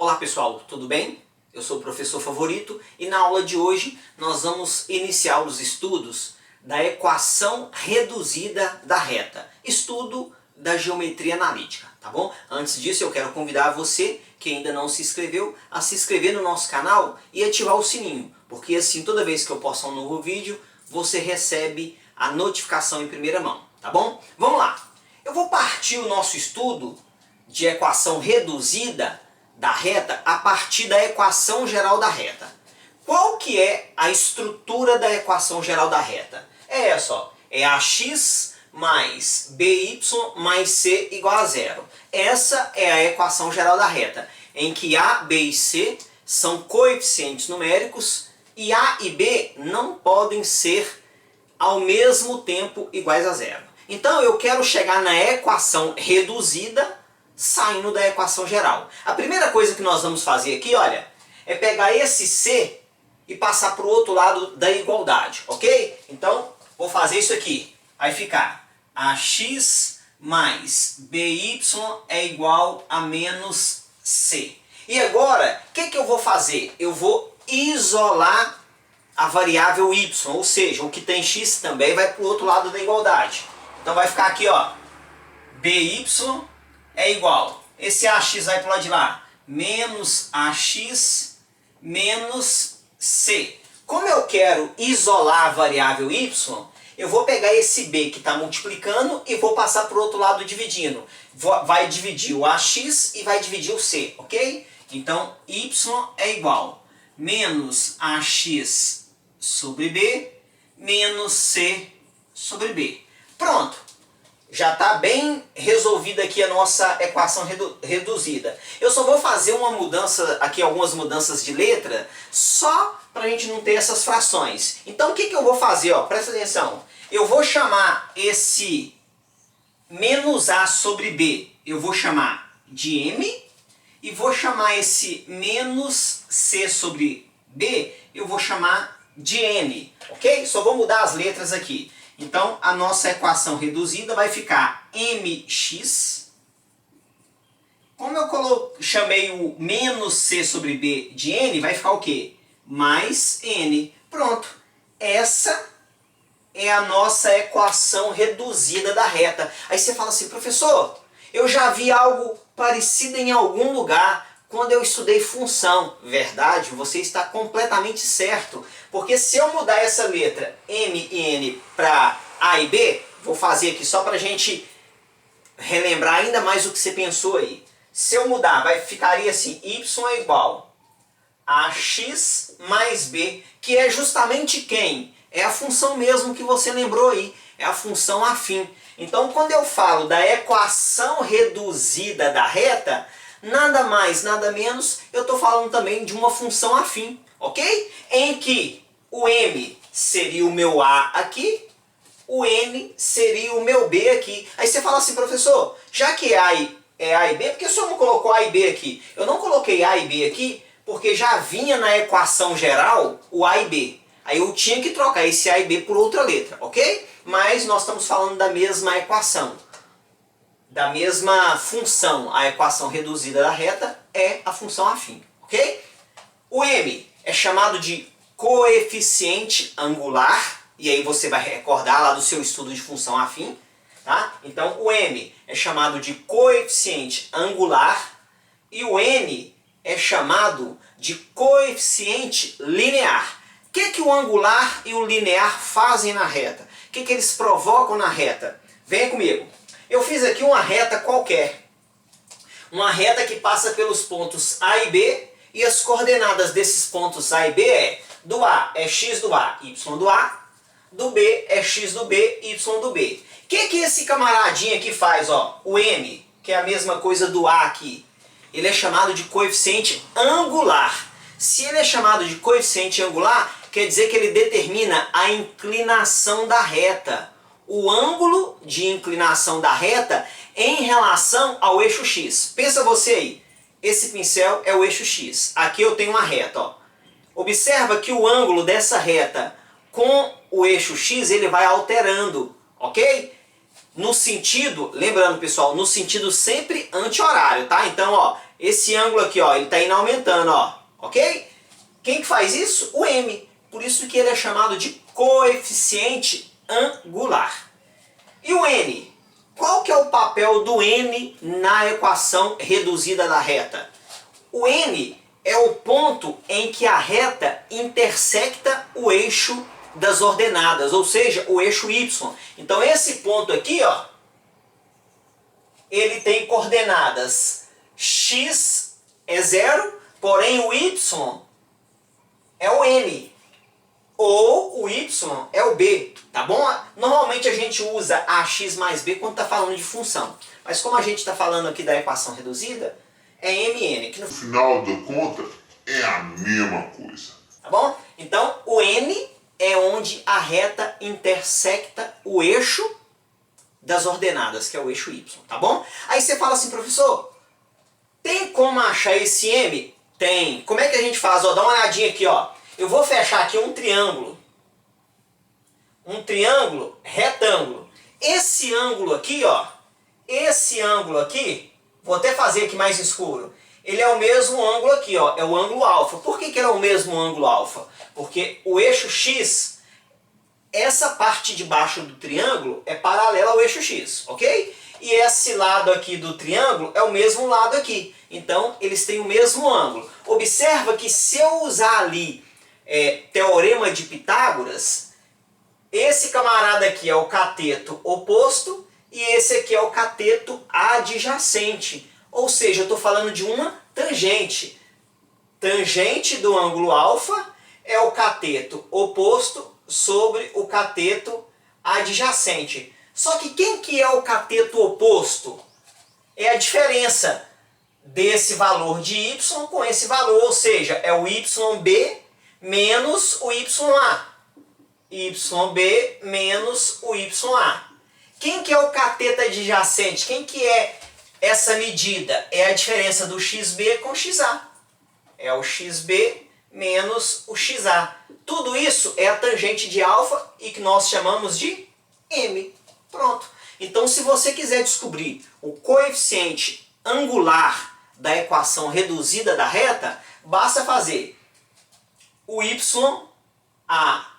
Olá pessoal, tudo bem? Eu sou o professor Favorito e na aula de hoje nós vamos iniciar os estudos da equação reduzida da reta. Estudo da geometria analítica, tá bom? Antes disso eu quero convidar você que ainda não se inscreveu a se inscrever no nosso canal e ativar o sininho, porque assim toda vez que eu postar um novo vídeo você recebe a notificação em primeira mão, tá bom? Vamos lá! Eu vou partir o nosso estudo de equação reduzida da reta a partir da equação geral da reta. Qual que é a estrutura da equação geral da reta? É essa, ó. É ax mais by mais c igual a zero. Essa é a equação geral da reta, em que a, b e c são coeficientes numéricos e a e b não podem ser ao mesmo tempo iguais a zero. Então eu quero chegar na equação reduzida saindo da equação geral. A primeira coisa que nós vamos fazer aqui, olha, é pegar esse c e passar para o outro lado da igualdade, ok? Então, vou fazer isso aqui. Vai ficar ax mais by é igual a menos c. E agora, o que eu vou fazer? Eu vou isolar a variável y, ou seja, o que tem x também vai para o outro lado da igualdade. Então vai ficar aqui, ó, by é igual, esse ax vai para o lado de lá, menos ax menos c. Como eu quero isolar a variável y, eu vou pegar esse b que está multiplicando e vou passar para o outro lado dividindo. Vai dividir o ax e vai dividir o c, ok? Então, y é igual menos ax sobre b menos c sobre b. Pronto! Já está bem resolvida aqui a nossa equação reduzida. Eu só vou fazer uma mudança, aqui algumas mudanças de letra, só para a gente não ter essas frações. Então o que eu vou fazer? Ó, presta atenção. Eu vou chamar esse menos a sobre b, eu vou chamar de m, e vou chamar esse menos c sobre b, eu vou chamar de n, ok? Só vou mudar as letras aqui. Então, a nossa equação reduzida vai ficar mx. Como eu chamei o menos c sobre b de n, vai ficar o quê? Mais n. Pronto. Essa é a nossa equação reduzida da reta. Aí você fala assim, professor, eu já vi algo parecido em algum lugar quando eu estudei função. Verdade, você está completamente certo. Porque se eu mudar essa letra m e n para a e b, vou fazer aqui só para a gente relembrar ainda mais o que você pensou aí. Se eu mudar, ficaria assim, y é igual a x mais b, que é justamente quem? É a função mesmo que você lembrou aí, é a função afim. Então quando eu falo da equação reduzida da reta, nada mais, nada menos, eu estou falando também de uma função afim, ok? Em que o m seria o meu a aqui, o n seria o meu b aqui. Aí você fala assim, professor, já que é a e b, por que o senhor não colocou a e b aqui? Eu não coloquei a e b aqui porque já vinha na equação geral o a e b. Aí eu tinha que trocar esse a e b por outra letra, ok? Mas nós estamos falando da mesma equação, da mesma função. A equação reduzida da reta é a função afim, ok? O m é chamado de coeficiente angular, e aí você vai recordar lá do seu estudo de função afim, tá? Então o m é chamado de coeficiente angular e o n é chamado de coeficiente linear. O que o angular e o linear fazem na reta? O que eles provocam na reta? Venha comigo. Eu fiz aqui uma reta qualquer. Uma reta que passa pelos pontos A e B, e as coordenadas desses pontos A e B é: do A é x do A, y do A, do B é x do B, y do B. O que esse camaradinho aqui faz? Ó? O m, que é a mesma coisa do A aqui, ele é chamado de coeficiente angular. Se ele é chamado de coeficiente angular, quer dizer que ele determina a inclinação da reta, o ângulo de inclinação da reta em relação ao eixo x. Pensa você aí, esse pincel é o eixo x. Aqui eu tenho uma reta. Ó. Observa que o ângulo dessa reta com o eixo x ele vai alterando, ok? No sentido, lembrando pessoal, no sentido sempre anti-horário, tá? Então, ó, esse ângulo aqui, ó, ele está indo aumentando, ó, ok? Quem que faz isso? O m. Por isso que ele é chamado de coeficiente angular. E o n? Qual que é o papel do n na equação reduzida da reta? O n é o ponto em que a reta intersecta o eixo das ordenadas, ou seja, o eixo y. Então esse ponto aqui, ó, ele tem coordenadas x é 0, porém o y é o n, ou o y é o b, tá bom? Normalmente a gente usa ax mais b quando está falando de função, mas como a gente está falando aqui da equação reduzida, é mn, que no final da conta é a mesma coisa. Tá bom? Então o n é onde a reta intersecta o eixo das ordenadas, que é o eixo y, tá bom? Aí você fala assim, professor, tem como achar esse m? Tem. Como é que a gente faz? Ó, dá uma olhadinha aqui, ó. Eu vou fechar aqui um triângulo. Um triângulo retângulo. Esse ângulo aqui, ó. Esse ângulo aqui, vou até fazer aqui mais escuro. Ele é o mesmo ângulo aqui, ó. É o ângulo alfa. Por que que ele é o mesmo ângulo alfa? Porque o eixo x, essa parte de baixo do triângulo é paralela ao eixo x, ok? E esse lado aqui do triângulo é o mesmo lado aqui. Então, eles têm o mesmo ângulo. Observa que se eu usar ali teorema de Pitágoras, esse camarada aqui é o cateto oposto e esse aqui é o cateto adjacente. Ou seja, eu estou falando de uma tangente. Tangente do ângulo alfa é o cateto oposto sobre o cateto adjacente. Só que quem que é o cateto oposto? É a diferença desse valor de y com esse valor, ou seja, é o yb menos o ya. yb menos o ya. Quem que é o cateto adjacente? Quem que é essa medida? É a diferença do xb com xa. É o xb menos o xa. Tudo isso é a tangente de alfa e que nós chamamos de m. Pronto. Então, se você quiser descobrir o coeficiente angular da equação reduzida da reta, basta fazer o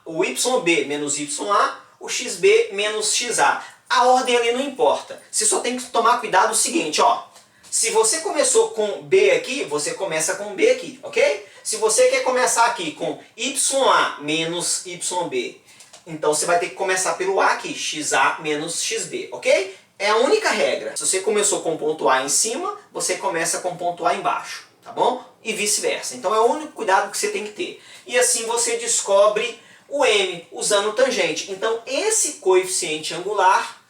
o yb menos ya, o xb menos xa. A ordem ali não importa. Você só tem que tomar cuidado o seguinte, ó. Se você começou com b aqui, você começa com b aqui, ok? Se você quer começar aqui com ya menos yb, então você vai ter que começar pelo a aqui, xa menos xb, ok? É a única regra. Se você começou com o ponto A em cima, você começa com o ponto A embaixo, tá bom? E vice-versa. Então é o único cuidado que você tem que ter. E assim você descobre o m usando tangente. Então esse coeficiente angular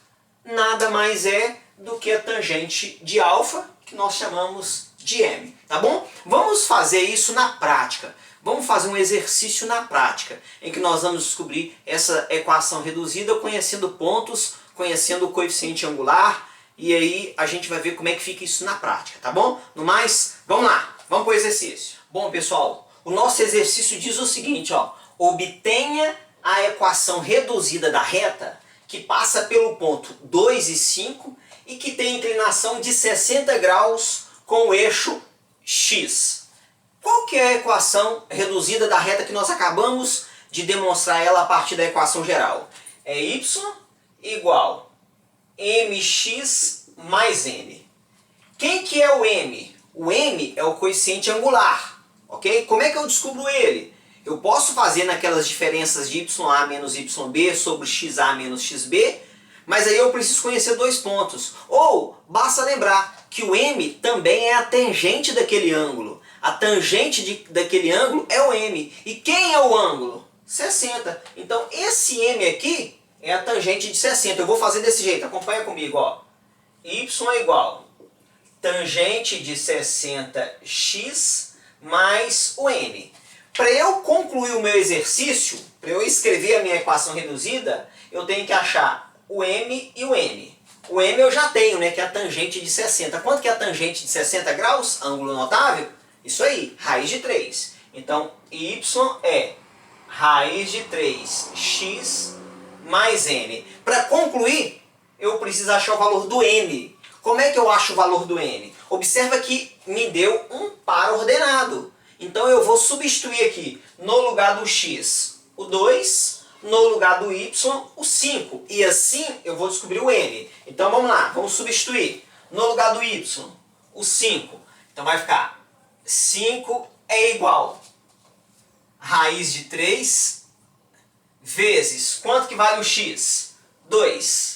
nada mais é do que a tangente de alfa, que nós chamamos de m, tá bom? Vamos fazer isso na prática. Vamos fazer um exercício na prática, em que nós vamos descobrir essa equação reduzida conhecendo pontos, conhecendo o coeficiente angular, e aí a gente vai ver como é que fica isso na prática, tá bom? No mais, vamos lá, vamos para o exercício. Bom, pessoal, o nosso exercício diz o seguinte, ó, obtenha a equação reduzida da reta que passa pelo ponto 2 e 5 e que tem inclinação de 60 graus com o eixo x. Qual que é a equação reduzida da reta que nós acabamos de demonstrar ela a partir da equação geral? É y igual mx mais n. Quem que é o m? O m é o coeficiente angular, ok? Como é que eu descubro ele? Eu posso fazer naquelas diferenças de ya menos yb sobre xa menos xb, mas aí eu preciso conhecer dois pontos. Ou basta lembrar que o m também é a tangente daquele ângulo. A tangente daquele ângulo é o m. E quem é o ângulo? 60. Então esse m aqui é a tangente de 60. Eu vou fazer desse jeito, acompanha comigo, ó. Y é igual tangente de 60x mais o n. Para eu concluir o meu exercício, para eu escrever a minha equação reduzida, eu tenho que achar o m e o n. O m eu já tenho, né, que é a tangente de 60. Quanto que é a tangente de 60 graus? Ângulo notável? Isso aí, raiz de 3. Então, y é raiz de 3x mais n. Para concluir, eu preciso achar o valor do n. Como é que eu acho o valor do n? Observa que me deu um par ordenado. Então eu vou substituir aqui, no lugar do x, o 2, no lugar do y, o 5. E assim eu vou descobrir o n. Então vamos lá, vamos substituir. No lugar do y, o 5. Então vai ficar 5 é igual raiz de 3 vezes, quanto que vale o x? 2.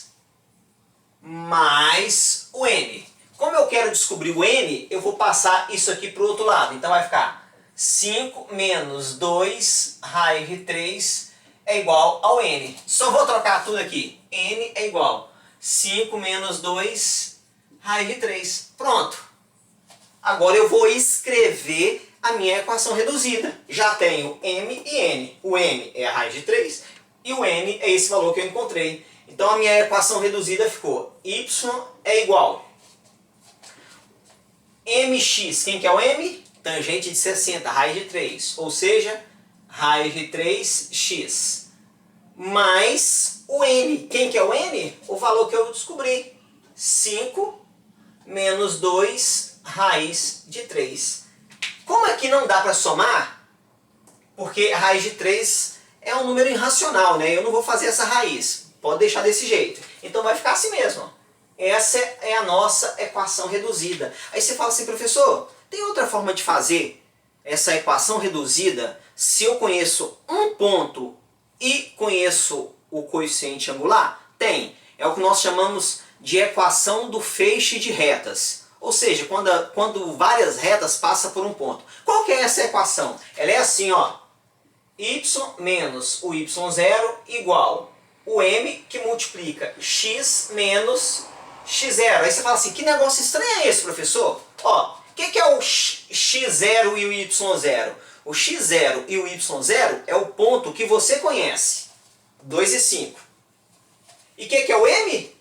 Mais o n. Como eu quero descobrir o n, eu vou passar isso aqui para o outro lado. Então vai ficar 5 menos 2 raiz de 3 é igual ao n. Só vou trocar tudo aqui. n é igual 5 menos 2 raiz de 3. Pronto. Agora eu vou escrever a minha equação reduzida. Já tenho m e n. O m é a raiz de 3 e o n é esse valor que eu encontrei. Então a minha equação reduzida ficou y é igual mx, quem que é o m? Tangente de 60, raiz de 3, ou seja, raiz de 3x, mais o n. Quem que é o n? O valor que eu descobri, 5 menos 2 raiz de 3. Como aqui não dá para somar, porque a raiz de 3 é um número irracional, né? Eu não vou fazer essa raiz, pode deixar desse jeito. Então vai ficar assim mesmo. Essa é a nossa equação reduzida. Aí você fala assim, professor, tem outra forma de fazer essa equação reduzida se eu conheço um ponto e conheço o coeficiente angular? Tem. É o que nós chamamos de equação do feixe de retas. Ou seja, quando várias retas passam por um ponto. Qual que é essa equação? Ela é assim, ó. Y menos o y0 igual o m que multiplica x menos x0. Aí você fala assim, que negócio estranho é esse, professor? Ó, o que é o x0 e o y0? O x0 e o y0 é o ponto que você conhece, 2 e 5. E o que é o m?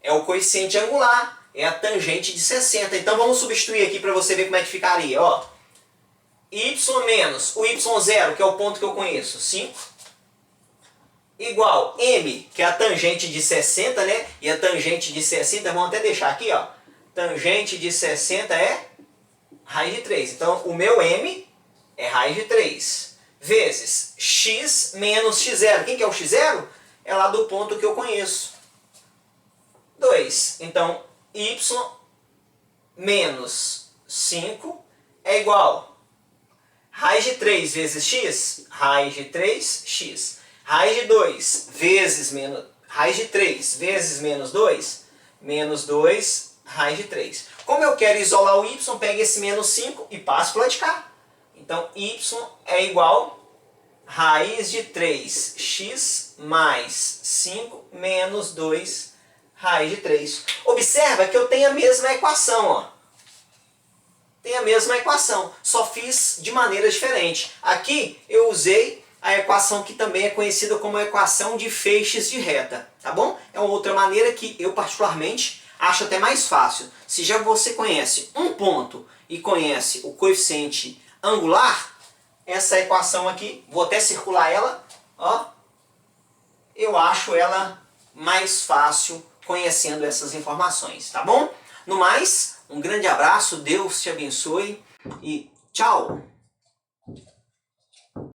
É o coeficiente angular, é a tangente de 60. Então vamos substituir aqui para você ver como é que ficaria. Ó, y menos o y0, que é o ponto que eu conheço, 5. Igual m, que é a tangente de 60, né? E a tangente de 60, vamos até deixar aqui, ó. Tangente de 60 é raiz de 3. Então, o meu m é raiz de 3. Vezes x menos x0. Quem que é o x0? É lá do ponto que eu conheço. 2. Então, y menos 5 é igual raiz de 3 vezes x, raiz de 3x. Raiz de 2 vezes menos... Raiz de 3 vezes menos 2, menos 2 raiz de 3. Como eu quero isolar o y, pego esse menos 5 e passo para o lado de cá. Então, y é igual raiz de 3x mais 5 menos 2 raiz de 3. Observa que eu tenho a mesma equação, ó. Tem a mesma equação, só fiz de maneira diferente. Aqui eu usei a equação que também é conhecida como equação de feixes de reta, tá bom? É uma outra maneira que eu particularmente acho até mais fácil. Se já você conhece um ponto e conhece o coeficiente angular, essa equação aqui, vou até circular ela, ó, eu acho ela mais fácil conhecendo essas informações, tá bom? No mais, um grande abraço, Deus te abençoe e tchau!